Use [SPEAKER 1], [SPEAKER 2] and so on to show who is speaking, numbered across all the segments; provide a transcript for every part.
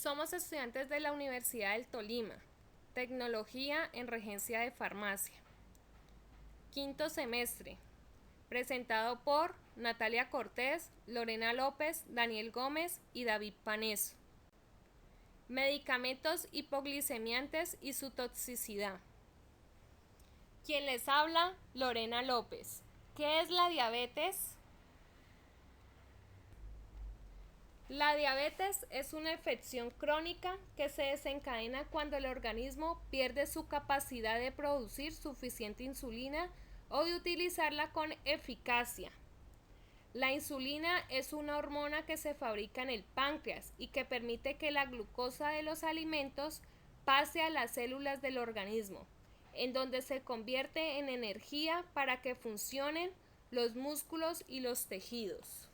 [SPEAKER 1] Somos estudiantes de la Universidad del Tolima, Tecnología en Regencia de Farmacia. Quinto semestre, presentado por Natalia Cortés, Lorena López, Daniel Gómez y David Paneso. Medicamentos hipoglicemiantes y su toxicidad. Quien les habla, Lorena López. ¿Qué es la diabetes? La diabetes es una afección crónica que se desencadena cuando el organismo pierde su capacidad de producir suficiente insulina o de utilizarla con eficacia. La insulina es una hormona que se fabrica en el páncreas y que permite que la glucosa de los alimentos pase a las células del organismo, en donde se convierte en energía para que funcionen los músculos y los tejidos.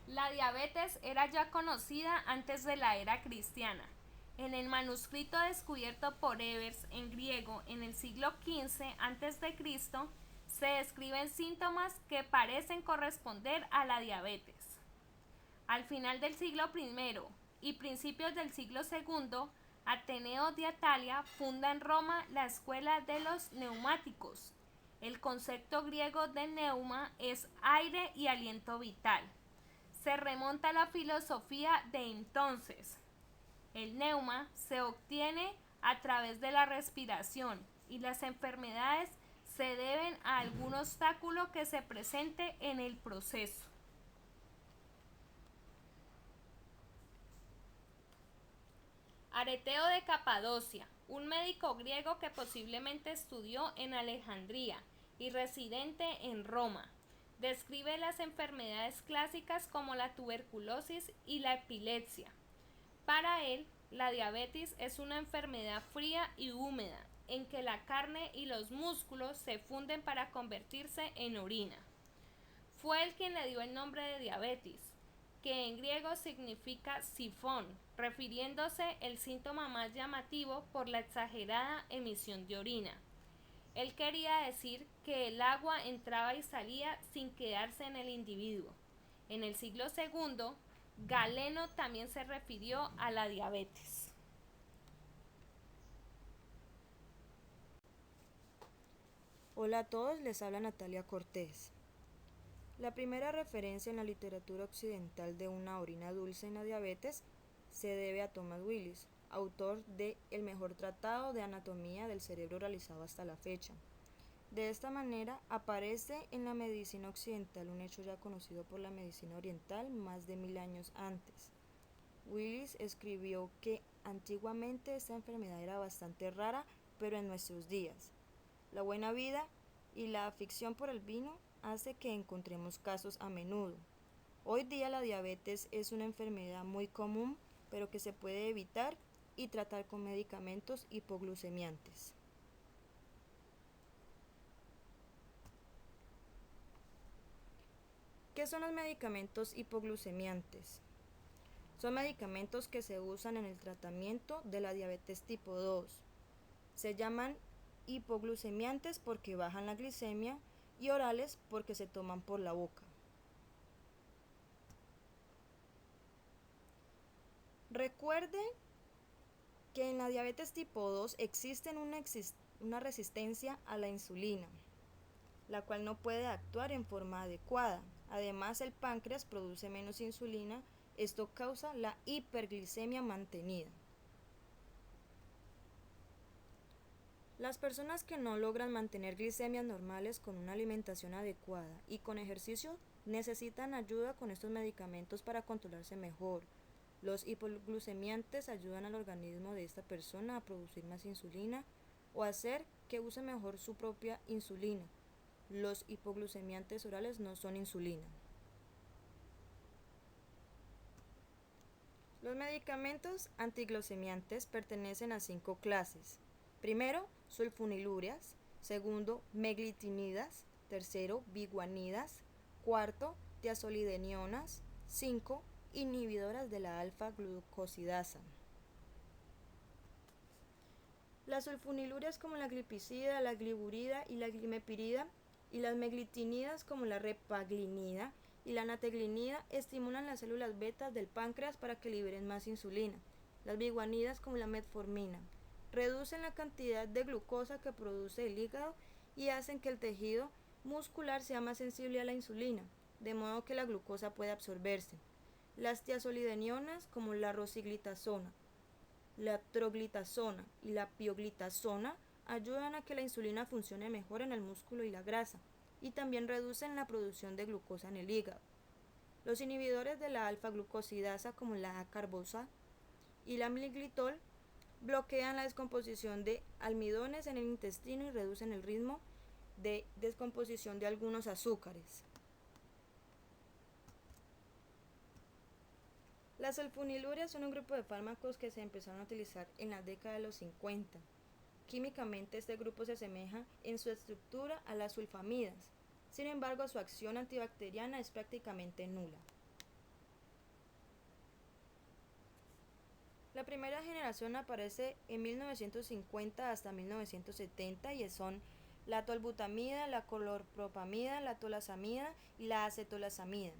[SPEAKER 1] La diabetes era ya conocida antes de la era cristiana. En el manuscrito descubierto por Ebers en griego en el siglo XV a.C., se describen síntomas que parecen corresponder a la diabetes. Al final del siglo I y principios del siglo II, Ateneo de Atalia funda en Roma la escuela de los neumáticos. El concepto griego de neuma es aire y aliento vital. Se remonta a la filosofía de entonces. El neuma se obtiene a través de la respiración y las enfermedades se deben a algún obstáculo que se presente en el proceso. Areteo de Capadocia, un médico griego que posiblemente estudió en Alejandría y residente en Roma. Describe las enfermedades clásicas como la tuberculosis y la epilepsia. Para él, la diabetes es una enfermedad fría y húmeda, en que la carne y los músculos se funden para convertirse en orina. Fue él quien le dio el nombre de diabetes, que en griego significa sifón, refiriéndose el síntoma más llamativo por la exagerada emisión de orina. Él quería decir que el agua entraba y salía sin quedarse en el individuo. En el siglo II, Galeno también se refirió a la diabetes.
[SPEAKER 2] Hola a todos, les habla Natalia Cortés. La primera referencia en la literatura occidental de una orina dulce en la diabetes se debe a Thomas Willis, autor de El mejor tratado de anatomía del cerebro realizado hasta la fecha. De esta manera aparece en la medicina occidental un hecho ya conocido por la medicina oriental más de 1000 años antes. Willis escribió que antiguamente esta enfermedad era bastante rara, pero en nuestros días la buena vida y la afición por el vino hace que encontremos casos a menudo. Hoy día la diabetes es una enfermedad muy común, pero que se puede evitar y tratar con medicamentos hipoglucemiantes. ¿Qué son los medicamentos hipoglucemiantes? Son medicamentos que se usan en el tratamiento de la diabetes tipo 2. Se llaman hipoglucemiantes porque bajan la glicemia y orales porque se toman por la boca. Recuerde que en la diabetes tipo 2 existe una resistencia a la insulina, la cual no puede actuar en forma adecuada. Además, el páncreas produce menos insulina, esto causa la hiperglicemia mantenida. Las personas que no logran mantener glicemias normales con una alimentación adecuada y con ejercicio necesitan ayuda con estos medicamentos para controlarse mejor. Los hipoglucemiantes ayudan al organismo de esta persona a producir más insulina o a hacer que use mejor su propia insulina. Los hipoglucemiantes orales no son insulina. Los medicamentos antiglucemiantes pertenecen a 5 clases. Primero, sulfonilurias. Segundo, meglitinidas. Tercero, biguanidas. Cuarto, tiazolidinionas. 5, inhibidoras de la alfa-glucosidasa. Las sulfonilurias como la glipizida, la gliburida y la glimepirida y las meglitinidas como la repaglinida y la nateglinida estimulan las células betas del páncreas para que liberen más insulina. Las biguanidas, como la metformina, reducen la cantidad de glucosa que produce el hígado y hacen que el tejido muscular sea más sensible a la insulina, de modo que la glucosa pueda absorberse. Las tiazolidinionas, como la rosiglitazona, la troglitazona y la pioglitazona, ayudan a que la insulina funcione mejor en el músculo y la grasa, y también reducen la producción de glucosa en el hígado. Los inhibidores de la alfa-glucosidasa, como la acarbosal y la amilglitol, bloquean la descomposición de almidones en el intestino y reducen el ritmo de descomposición de algunos azúcares. Las sulfonilurias son un grupo de fármacos que se empezaron a utilizar en la década de los 50. Químicamente, este grupo se asemeja en su estructura a las sulfamidas. Sin embargo, su acción antibacteriana es prácticamente nula. La primera generación aparece en 1950 hasta 1970 y son la tolbutamida, la clorpropamida, la tolazamida y la acetolazamida.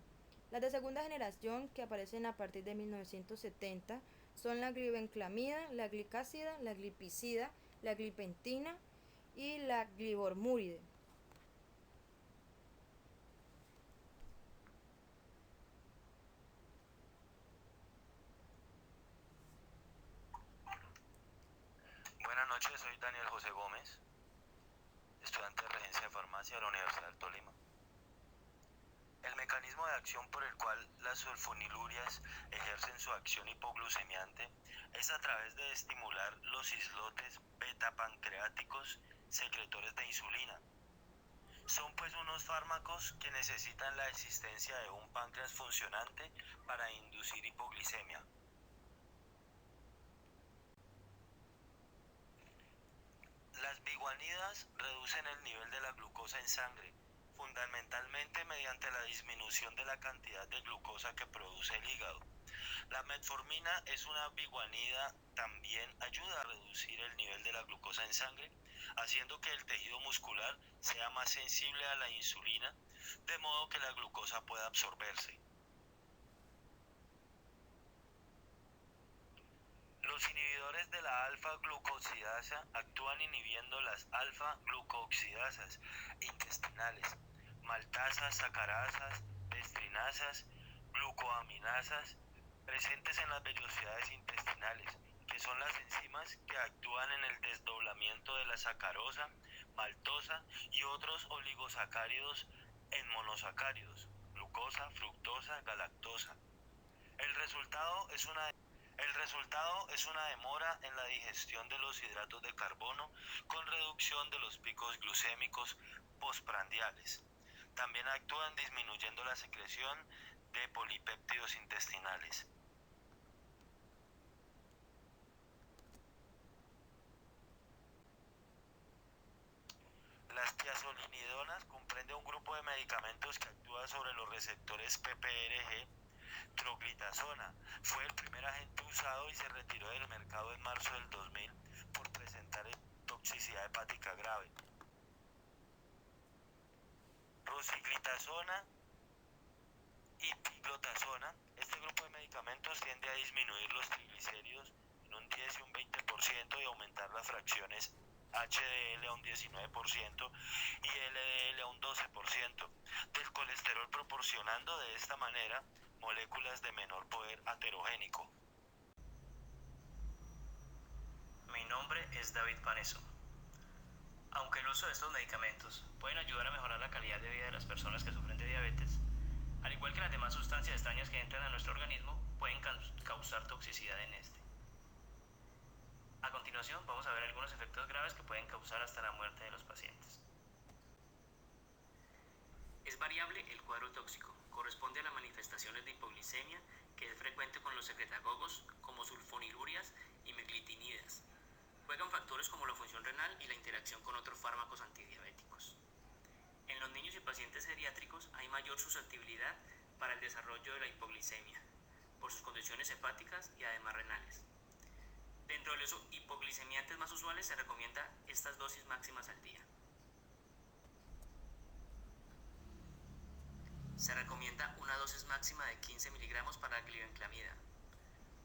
[SPEAKER 2] Las de segunda generación, que aparecen a partir de 1970, son la glibenclamida, la glicásida, la glipizida, la glipentina y la glibormuride.
[SPEAKER 3] Buenas noches, soy Daniel José Gómez, estudiante de Regencia de Farmacia de la Universidad del Tolima. El mecanismo de acción por el cual las sulfonilurias ejercen su acción hipoglucemiante es a través de estimular los islotes beta-pancreáticos secretores de insulina. Son pues unos fármacos que necesitan la existencia de un páncreas funcionante para inducir hipoglicemia. Las biguanidas reducen el nivel de la glucosa en sangre, fundamentalmente mediante la disminución de la cantidad de glucosa que produce el hígado. La metformina es una biguanida, también ayuda a reducir el nivel de la glucosa en sangre, haciendo que el tejido muscular sea más sensible a la insulina, de modo que la glucosa pueda absorberse. Los inhibidores de la alfa-glucosidasa actúan inhibiendo las alfa-glucosidasas intestinales, maltasas, sacarasas, destrinasas, glucoaminasas, presentes en las vellosidades intestinales, que son las enzimas que actúan en el desdoblamiento de la sacarosa, maltosa y otros oligosacáridos en monosacáridos, glucosa, fructosa, galactosa. El resultado es una demora en la digestión de los hidratos de carbono con reducción de los picos glucémicos postprandiales. También actúan disminuyendo la secreción de polipéptidos intestinales. Las tiazolinidonas comprende un grupo de medicamentos que actúa sobre los receptores PPRG. Troglitazona fue el primer agente usado y se retiró del mercado en marzo del 2000 por presentar toxicidad hepática grave. Rosiglitazona y tiglotazona, este grupo de medicamentos tiende a disminuir los triglicéridos en un 10 y un 20% y aumentar las fracciones HDL a un 19% y LDL a un 12% del colesterol, proporcionando de esta manera moléculas de menor poder aterogénico.
[SPEAKER 4] Mi nombre es David Paneso. Aunque el uso de estos medicamentos pueden ayudar a mejorar la calidad de vida de las personas que sufren de diabetes, al igual que las demás sustancias extrañas que entran a nuestro organismo, pueden causar toxicidad en este. A continuación vamos a ver algunos efectos graves que pueden causar hasta la muerte de los pacientes. Es variable el cuadro tóxico, corresponde a las manifestaciones de hipoglicemia que es frecuente con los secretagogos como sulfonilurias y meglitinidas. Juegan factores como la función renal y la interacción con otros fármacos antidiabéticos. En los niños y pacientes geriátricos hay mayor susceptibilidad para el desarrollo de la hipoglicemia, por sus condiciones hepáticas y además renales. Dentro de los hipoglicemiantes más usuales se recomienda estas dosis máximas al día. Se recomienda dosis máxima de 15 miligramos para la glibenclamida,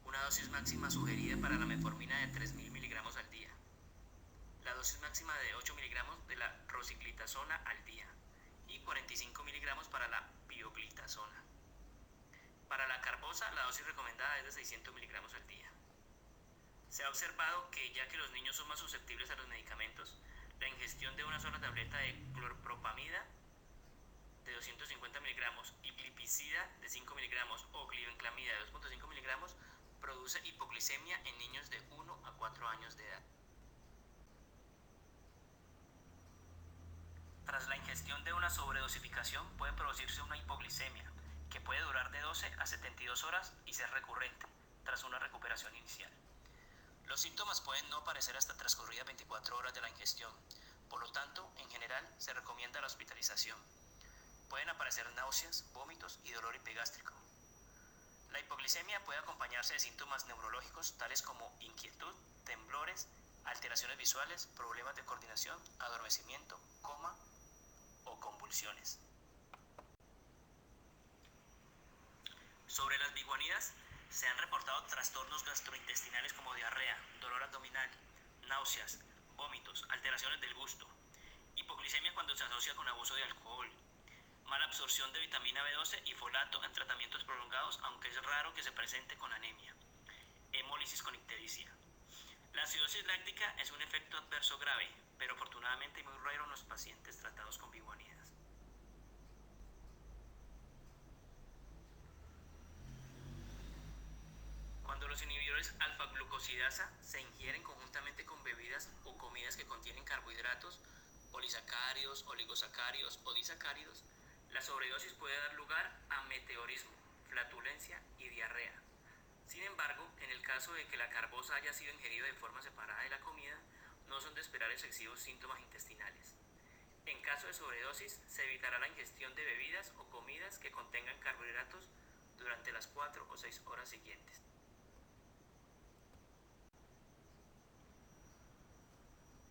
[SPEAKER 4] una dosis máxima sugerida para la metformina de 3.000 miligramos al día, la dosis máxima de 8 miligramos de la rosiglitazona al día y 45 miligramos para la pioglitazona. Para la carbosa, la dosis recomendada es de 600 miligramos al día. Se ha observado que, ya que los niños son más susceptibles a los medicamentos, la ingestión de una sola tableta de clorpropamida de 250 miligramos y glipizida de 5 miligramos o glibenclamida de 2.5 miligramos produce hipoglicemia en niños de 1 a 4 años de edad. Tras la ingestión de una sobredosificación puede producirse una hipoglicemia, que puede durar de 12 a 72 horas y ser recurrente, tras una recuperación inicial. Los síntomas pueden no aparecer hasta transcurridas 24 horas de la ingestión, por lo tanto, en general, se recomienda la hospitalización. Pueden aparecer náuseas, vómitos y dolor epigástrico. La hipoglicemia puede acompañarse de síntomas neurológicos tales como inquietud, temblores, alteraciones visuales, problemas de coordinación, adormecimiento, coma o convulsiones. Sobre las biguanidas, se han reportado trastornos gastrointestinales como diarrea, dolor abdominal, náuseas, vómitos, alteraciones del gusto, hipoglicemia cuando se asocia con abuso de alcohol, mala absorción de vitamina B12 y folato en tratamientos prolongados, aunque es raro que se presente con anemia, hemólisis con ictericia. La acidosis láctica es un efecto adverso grave, pero afortunadamente muy raro en los pacientes tratados con biguanidas. Cuando los inhibidores alfa-glucosidasa se ingieren conjuntamente con bebidas o comidas que contienen carbohidratos, polisacáridos, oligosacáridos o disacáridos, la sobredosis puede dar lugar a meteorismo, flatulencia y diarrea. Sin embargo, en el caso de que la carbosa haya sido ingerida de forma separada de la comida, no son de esperar excesivos síntomas intestinales. En caso de sobredosis, se evitará la ingestión de bebidas o comidas que contengan carbohidratos durante las 4 o 6 horas siguientes.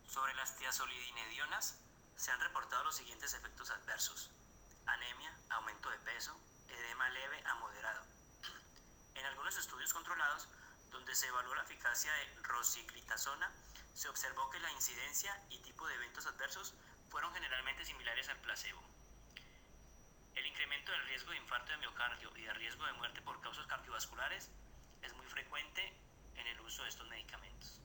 [SPEAKER 4] Sobre las tiazolidinedionas, se han reportado los siguientes efectos adversos: anemia, aumento de peso, edema leve a moderado. En algunos estudios controlados, donde se evaluó la eficacia de rosiglitazona, se observó que la incidencia y tipo de eventos adversos fueron generalmente similares al placebo. El incremento del riesgo de infarto de miocardio y de riesgo de muerte por causas cardiovasculares es muy frecuente en el uso de estos medicamentos.